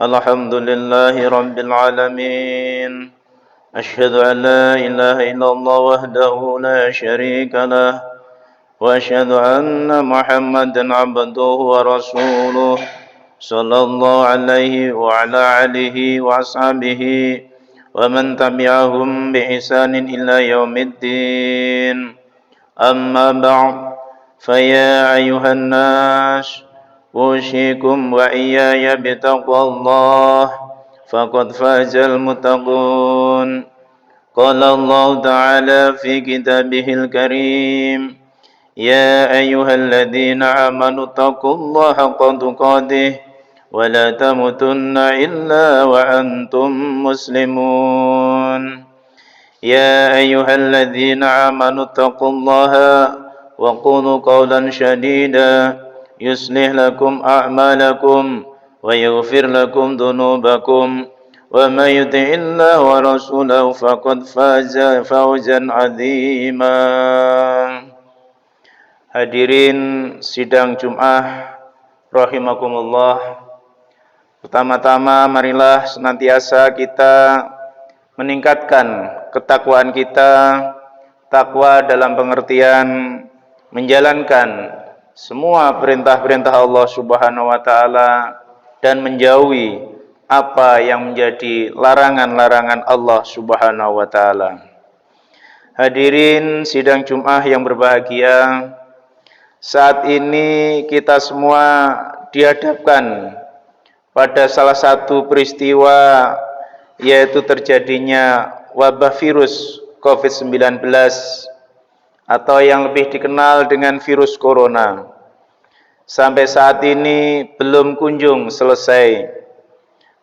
Alhamdulillahi Rabbil Alamin. Ashhadu an la ilaha illallah wahdahu la sharika lah. Wa ashhadu anna Muhammadan abduhu wa rasuluh. Sallallahu alaihi wa ala alihi wa ashabihi wa man tabi'ahum bi ihsanin ila yaumiddin. Amma ba'd. Faya ayuhan nas, أوصيكم وإياي بتقوى الله فقد فاز المتقون. قال الله تعالى في كتابه الكريم: يا أيها الذين آمنوا اتقوا الله حق تقاته ولا تموتن إلا وأنتم مسلمون. يا أيها الذين آمنوا اتقوا الله وقولوا قولا سديدا يصلح لكم أعمالكم ويغفر لكم ذنوبكم ومن يطع الله ورسوله فقد فاز فوزا عظيما. Hadirin sidang Jum'ah rahimakumullah. Pertama-tama marilah senantiasa kita meningkatkan ketakwaan kita, takwa dalam pengertian menjalankan semua perintah-perintah Allah Subhanahu wa taala dan menjauhi apa yang menjadi larangan-larangan Allah Subhanahu wa taala. Hadirin sidang Jum'ah yang berbahagia, saat ini kita semua dihadapkan pada salah satu peristiwa, yaitu terjadinya wabah virus COVID-19 atau yang lebih dikenal dengan virus corona. Sampai saat ini belum kunjung selesai.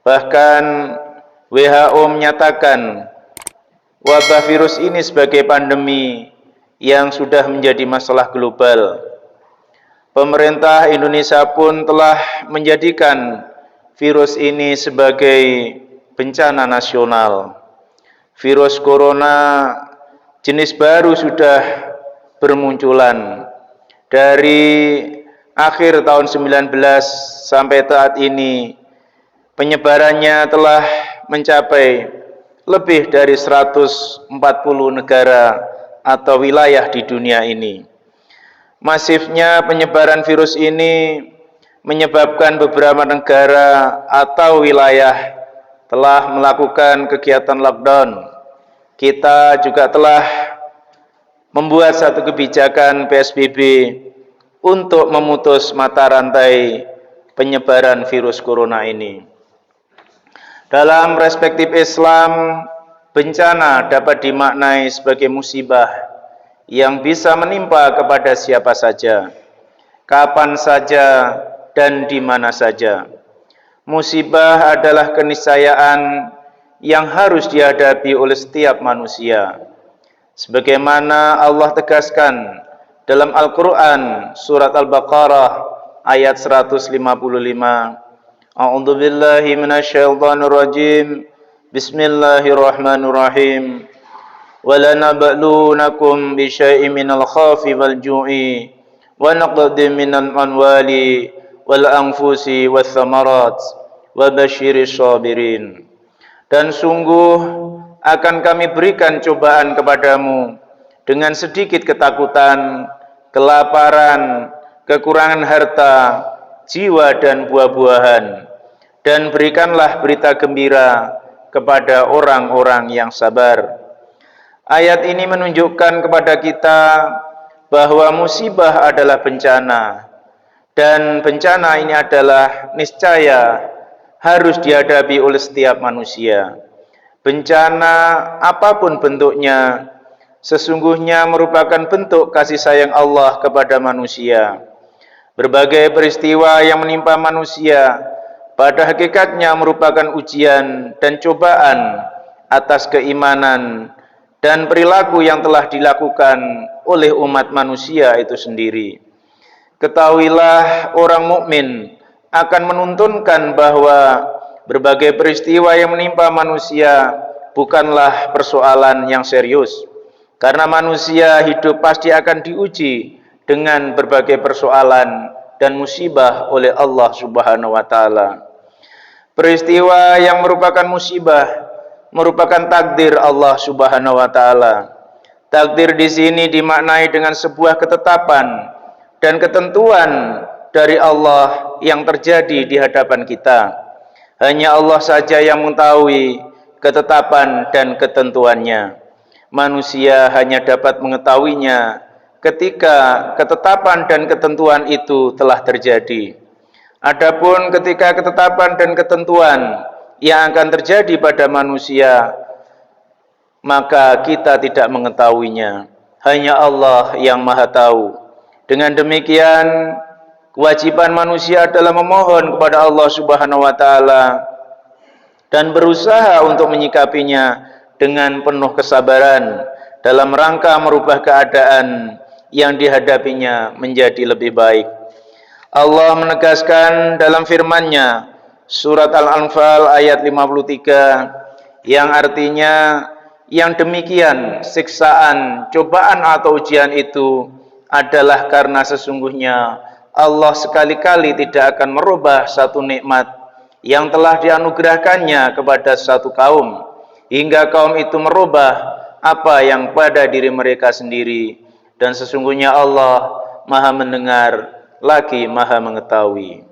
Bahkan WHO menyatakan wabah virus ini sebagai pandemi yang sudah menjadi masalah global. Pemerintah Indonesia pun telah menjadikan virus ini sebagai bencana nasional. Virus corona jenis baru sudah bermunculan. Dari akhir tahun 19 sampai saat ini penyebarannya telah mencapai lebih dari 140 negara atau wilayah di dunia ini. Masifnya penyebaran virus ini menyebabkan beberapa negara atau wilayah telah melakukan kegiatan lockdown. Kita juga telah membuat satu kebijakan PSBB untuk memutus mata rantai penyebaran virus corona ini. Dalam perspektif Islam, bencana dapat dimaknai sebagai musibah yang bisa menimpa kepada siapa saja, kapan saja, dan di mana saja. Musibah adalah keniscayaan yang harus dihadapi oleh setiap manusia. Sebagaimana Allah tegaskan dalam Al-Quran surat Al-Baqarah ayat 155. A'udzu billahi minasyaitonir rajim. Bismillahirrahmanirrahim. Walanabluunakum bisyai'in minal khaufi wal ju'i wa naqdin minal amwali wal anfusi wath thamarat wa basyiris sabirin. Dan sungguh akan kami berikan cobaan kepadamu dengan sedikit ketakutan, kelaparan, kekurangan harta, jiwa dan buah-buahan. Dan berikanlah berita gembira kepada orang-orang yang sabar. Ayat ini menunjukkan kepada kita bahwa musibah adalah bencana. Dan bencana ini adalah niscaya harus dihadapi oleh setiap manusia. Bencana apapun bentuknya sesungguhnya merupakan bentuk kasih sayang Allah kepada manusia. Berbagai peristiwa yang menimpa manusia pada hakikatnya merupakan ujian dan cobaan atas keimanan dan perilaku yang telah dilakukan oleh umat manusia itu sendiri. Ketahuilah, orang mukmin akan menuntunkan bahwa berbagai peristiwa yang menimpa manusia bukanlah persoalan yang serius, karena manusia hidup pasti akan diuji dengan berbagai persoalan dan musibah oleh Allah Subhanahu wa taala. Peristiwa yang merupakan musibah merupakan takdir Allah Subhanahu wa taala. Takdir di sini dimaknai dengan sebuah ketetapan dan ketentuan dari Allah yang terjadi di hadapan kita. Hanya Allah saja yang mengetahui ketetapan dan ketentuannya. Manusia hanya dapat mengetahuinya ketika ketetapan dan ketentuan itu telah terjadi. Adapun ketika ketetapan dan ketentuan yang akan terjadi pada manusia, maka kita tidak mengetahuinya. Hanya Allah yang Maha Tahu. Dengan demikian, kewajiban manusia adalah memohon kepada Allah Subhanahu wa taala dan berusaha untuk menyikapinya dengan penuh kesabaran dalam rangka merubah keadaan yang dihadapinya menjadi lebih baik. Allah menegaskan dalam firman-Nya surat Al-Anfal ayat 53 yang artinya, yang demikian siksaan, cobaan atau ujian itu adalah karena sesungguhnya Allah sekali-kali tidak akan merubah satu nikmat yang telah dianugerahkannya kepada satu kaum hingga kaum itu merubah apa yang pada diri mereka sendiri, dan sesungguhnya Allah Maha mendengar lagi Maha mengetahui.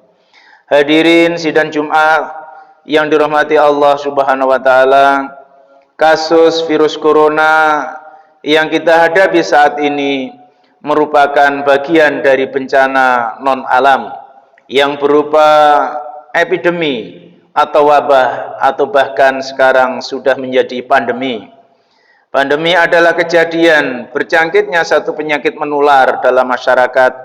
Hadirin sidang Jumat yang dirahmati Allah Subhanahu wa taala, kasus virus corona yang kita hadapi saat ini merupakan bagian dari bencana non-alam yang berupa epidemi atau wabah, atau bahkan sekarang sudah menjadi pandemi. Pandemi adalah kejadian berjangkitnya satu penyakit menular dalam masyarakat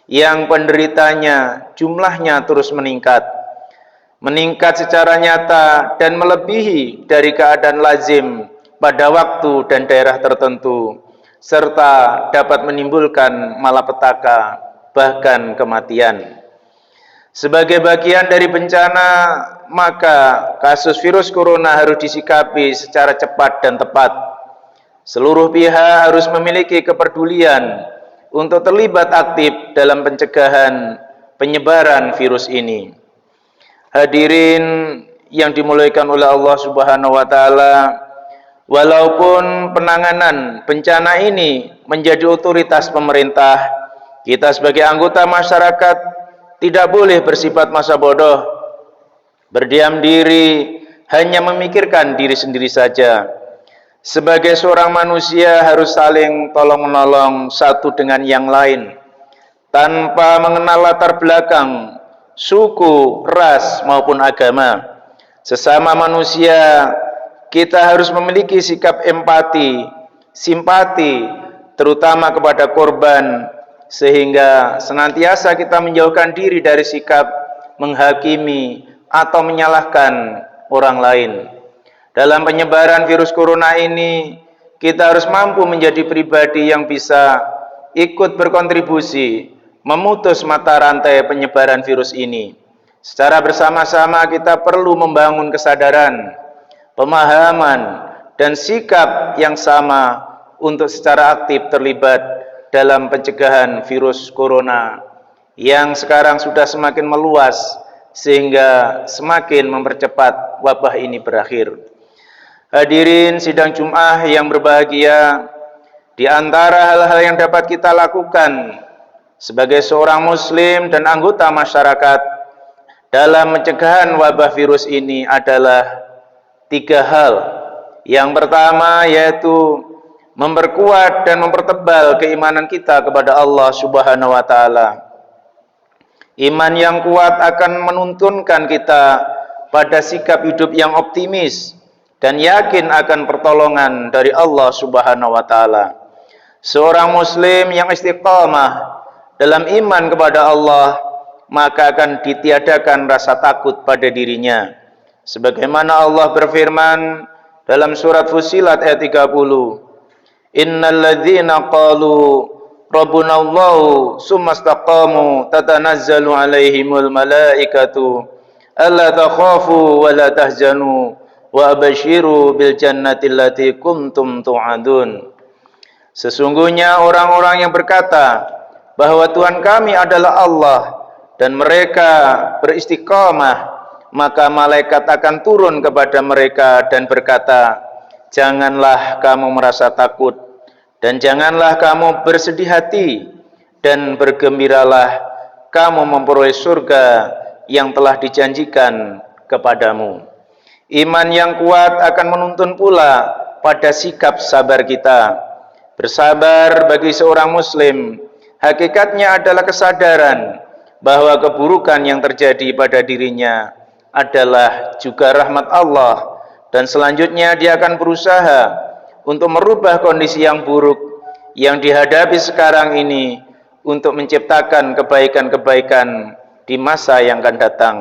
yang penderitanya jumlahnya terus meningkat secara nyata dan melebihi dari keadaan lazim pada waktu dan daerah tertentu, serta dapat menimbulkan malapetaka bahkan kematian. Sebagai bagian dari bencana, maka kasus virus corona harus disikapi secara cepat dan tepat. Seluruh pihak harus memiliki kepedulian untuk terlibat aktif dalam pencegahan penyebaran virus ini. Hadirin yang dimuliakan oleh Allah Subhanahu wa taala, walaupun penanganan bencana ini menjadi otoritas pemerintah, kita sebagai anggota masyarakat tidak boleh bersifat masa bodoh, berdiam diri, hanya memikirkan diri sendiri saja. Sebagai seorang manusia harus saling tolong-menolong satu dengan yang lain, tanpa mengenal latar belakang, suku, ras, maupun agama. Sesama manusia, kita harus memiliki sikap empati, simpati, terutama kepada korban, sehingga senantiasa kita menjauhkan diri dari sikap menghakimi atau menyalahkan orang lain. Dalam penyebaran virus corona ini, kita harus mampu menjadi pribadi yang bisa ikut berkontribusi memutus mata rantai penyebaran virus ini. Secara bersama-sama kita perlu membangun kesadaran, pemahaman, dan sikap yang sama untuk secara aktif terlibat dalam pencegahan virus corona yang sekarang sudah semakin meluas sehingga semakin mempercepat wabah ini berakhir. Hadirin sidang Jumat yang berbahagia, di antara hal-hal yang dapat kita lakukan sebagai seorang muslim dan anggota masyarakat dalam pencegahan wabah virus ini adalah 3 hal. Yang pertama yaitu memperkuat dan mempertebal keimanan kita kepada Allah Subhanahu wa taala. Iman yang kuat akan menuntunkan kita pada sikap hidup yang optimis dan yakin akan pertolongan dari Allah Subhanahu wa taala. Seorang muslim yang istiqamah dalam iman kepada Allah, maka akan ditiadakan rasa takut pada dirinya. Sebagaimana Allah berfirman dalam surat Fussilat ayat 30. Innal ladzina qalu rabbuna Allahu tsumma istaqamu tatanazzalu alaihimul malaikatu alla takhafu wa la tahzanu wa abashiru bil jannati allati kuntum tu'adun. Sesungguhnya orang-orang yang berkata bahwa Tuhan kami adalah Allah dan mereka beristiqamah, maka malaikat akan turun kepada mereka dan berkata, janganlah kamu merasa takut dan janganlah kamu bersedih hati dan bergembiralah kamu memperoleh surga yang telah dijanjikan kepadamu. Iman yang kuat akan menuntun pula pada sikap sabar kita. Bersabar bagi seorang muslim hakikatnya adalah kesadaran bahwa keburukan yang terjadi pada dirinya adalah juga rahmat Allah, dan selanjutnya dia akan berusaha untuk merubah kondisi yang buruk yang dihadapi sekarang ini untuk menciptakan kebaikan-kebaikan di masa yang akan datang.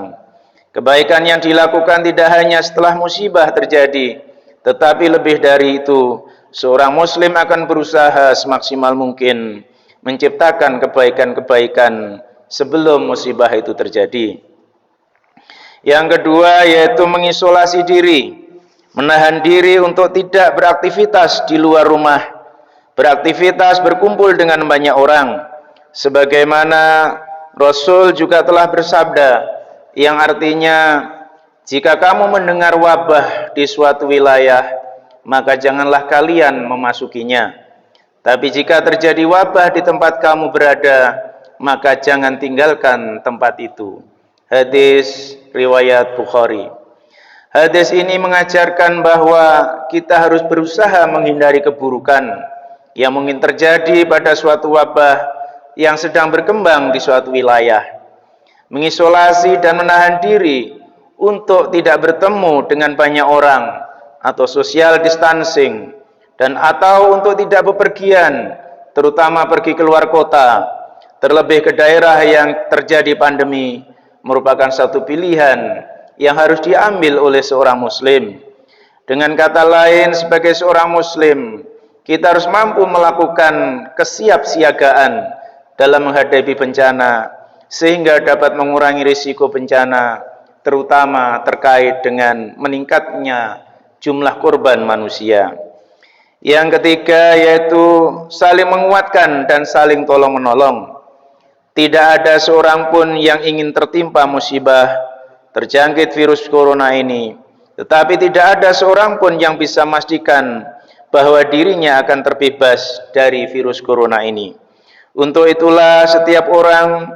Kebaikan yang dilakukan tidak hanya setelah musibah terjadi, tetapi lebih dari itu, seorang muslim akan berusaha semaksimal mungkin menciptakan kebaikan-kebaikan sebelum musibah itu terjadi. Yang kedua yaitu mengisolasi diri, menahan diri untuk tidak beraktivitas di luar rumah, beraktivitas berkumpul dengan banyak orang. Sebagaimana Rasul juga telah bersabda, yang artinya, jika kamu mendengar wabah di suatu wilayah, maka janganlah kalian memasukinya. Tapi jika terjadi wabah di tempat kamu berada, maka jangan tinggalkan tempat itu. Hadis riwayat Bukhari. Hadis ini mengajarkan bahwa kita harus berusaha menghindari keburukan yang mungkin terjadi pada suatu wabah yang sedang berkembang di suatu wilayah. Mengisolasi dan menahan diri untuk tidak bertemu dengan banyak orang atau social distancing, dan atau untuk tidak bepergian, terutama pergi keluar kota, terlebih ke daerah yang terjadi pandemi, merupakan satu pilihan yang harus diambil oleh seorang muslim. Dengan kata lain, sebagai seorang muslim, kita harus mampu melakukan kesiapsiagaan dalam menghadapi bencana, sehingga dapat mengurangi risiko bencana, terutama terkait dengan meningkatnya jumlah korban manusia. Yang ketiga yaitu saling menguatkan dan saling tolong-menolong. Tidak ada seorang pun yang ingin tertimpa musibah terjangkit virus corona ini, tetapi tidak ada seorang pun yang bisa memastikan bahwa dirinya akan terbebas dari virus corona ini. Untuk itulah setiap orang,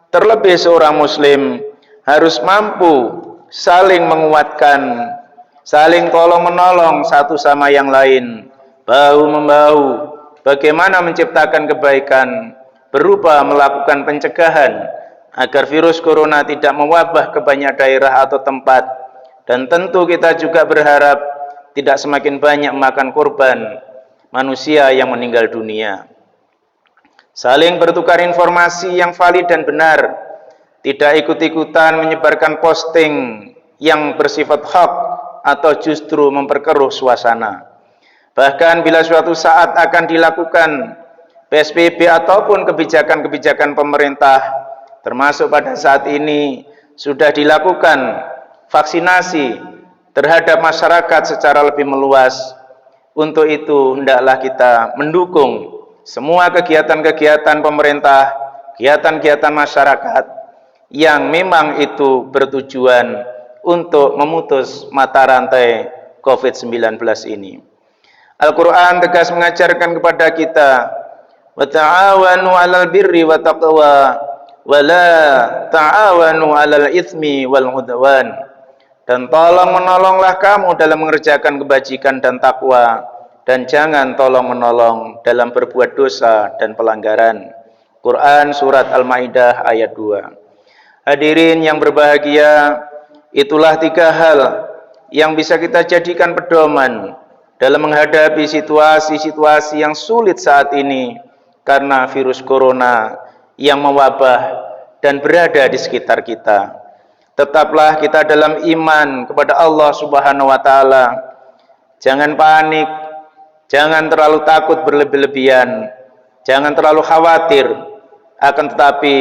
terlebih seorang muslim, harus mampu saling menguatkan, saling tolong-menolong satu sama yang lain, bahu-membahu, bagaimana menciptakan kebaikan berupa melakukan pencegahan agar virus corona tidak mewabah ke banyak daerah atau tempat. Dan tentu kita juga berharap tidak semakin banyak memakan korban manusia yang meninggal dunia. Saling bertukar informasi yang valid dan benar, tidak ikut-ikutan menyebarkan posting yang bersifat hoax atau justru memperkeruh suasana. Bahkan bila suatu saat akan dilakukan PSBB ataupun kebijakan-kebijakan pemerintah, termasuk pada saat ini sudah dilakukan vaksinasi terhadap masyarakat secara lebih meluas. Untuk itu hendaklah kita mendukung semua kegiatan-kegiatan pemerintah, kegiatan-kegiatan masyarakat yang memang itu bertujuan untuk memutus mata rantai COVID-19 ini. Al-Quran tegas mengajarkan kepada kita, wa ta'awanu 'alal birri wa taqwa wa la ta'awanu 'alal itsmi wal 'udwan. Dan tolong-menolonglah kamu dalam mengerjakan kebajikan dan takwa, dan jangan tolong-menolong dalam berbuat dosa dan pelanggaran. Quran Surat Al-Ma'idah ayat 2. Hadirin yang berbahagia, itulah 3 hal yang bisa kita jadikan pedoman dalam menghadapi situasi-situasi yang sulit saat ini karena virus corona yang mewabah dan berada di sekitar kita. Tetaplah kita dalam iman kepada Allah Subhanahu wa taala. Jangan panik, jangan terlalu takut berlebih-lebihan, jangan terlalu khawatir. Akan tetapi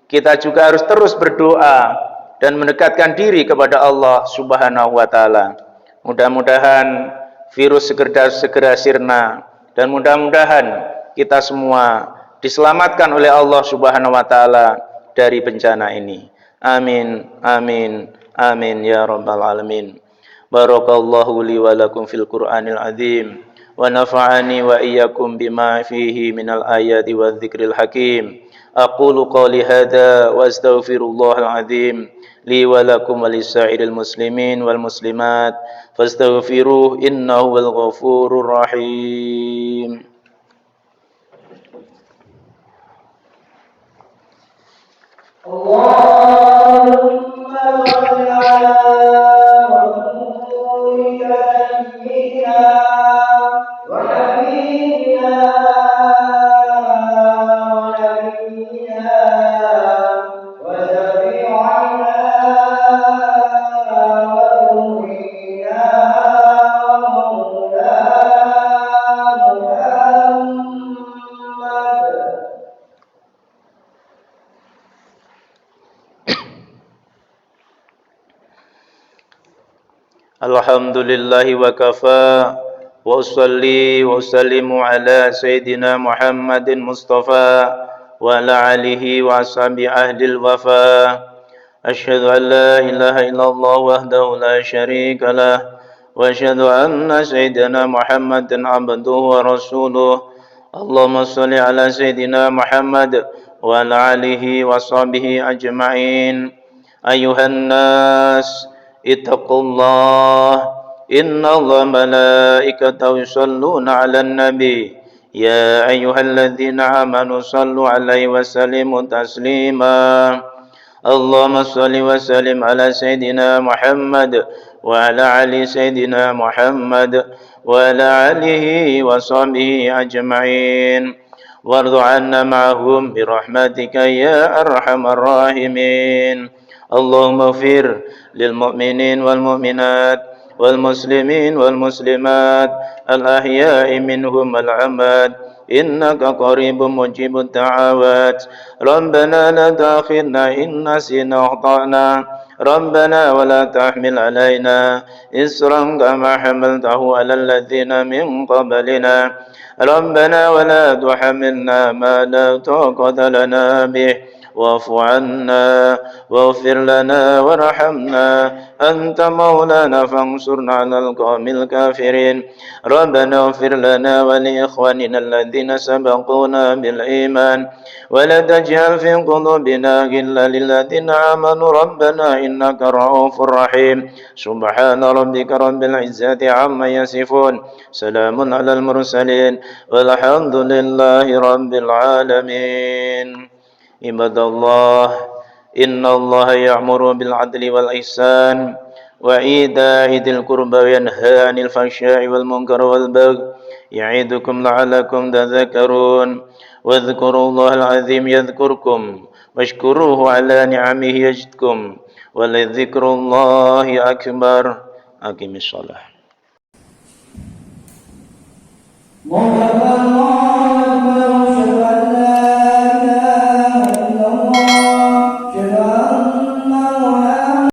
kita juga harus terus berdoa dan mendekatkan diri kepada Allah Subhanahu wa taala. Mudah-mudahan virus segera sirna dan mudah-mudahan kita semua diselamatkan oleh Allah Subhanahu wa taala dari bencana ini. Amin, amin, amin ya rabbal alamin. Barakallahu li wa lakum fil Qur'anil azim wa nafa'ani wa iyyakum bima fihi minal ayati wadh-dhikril hakim. Aqulu qawli hadza wa astaghfirullahal azim li wa lakum wa lisa'iril muslimin wal muslimat fastaghfiruhu innahu wal ghafurur rahim. Allahumma shalli ala rasulika sayyidina wa nabiyyina wa nabiyyina wa syafi'ina wa ruhina Alhamdulillahi wa kafa wa usalli wa usallimu ala sayyidina Muhammadin Mustafa wa ala alihi wa ashabi ahlil wafa. Asyhadu an la ilaha illallah wahdahu la syarika lah wa asyhadu anna sayyidina Muhammadan abduhu wa rasuluh. Allahumma shalli ala sayyidina Muhammad wa ala alihi wa ashabihi ajma'in. Ayuhan nas اتقوا الله إن الله ملائكته يصلون على النبي يا أيها الذين آمنوا صلوا عليه وسلموا تسليما اللهم صل وسلم على سيدنا محمد وعلى آل سيدنا محمد وعلى آله وصحبه أجمعين وارض عنا معهم برحمتك يا أرحم الراحمين اللهم اغفر للمؤمنين والمؤمنات والمسلمين والمسلمات الأحياء منهم والأموات إنك قريب مجيب الدعوات ربنا لا تؤاخذنا إن نسينا وأخطأنا ربنا ولا تحمل علينا إصرا كما حملته على الذين من قبلنا ربنا ولا تحملنا ما لا طاقة لنا به واعف عنا واغفر لنا وارحمنا أنت مولانا فانصرنا على القوم الكافرين ربنا اغفر لنا ولإخواننا الذين سبقونا بالإيمان ولا تجعل في قلوبنا غلا للذين آمنوا ربنا إنك رؤوف رحيم سبحان ربك رب العزة عما يصفون سلام على المرسلين والحمد لله رب العالمين عباد الله إن الله يأمر بالعدل والإحسان وإيتاء ذي القربى وينهى عن الفحشاء والمنكر والبغي يعظكم لعلكم تذكرون واذكروا الله العظيم يذكركم واشكروه على نعمه يزدكم ولذكر الله أكبر أقم الصلاة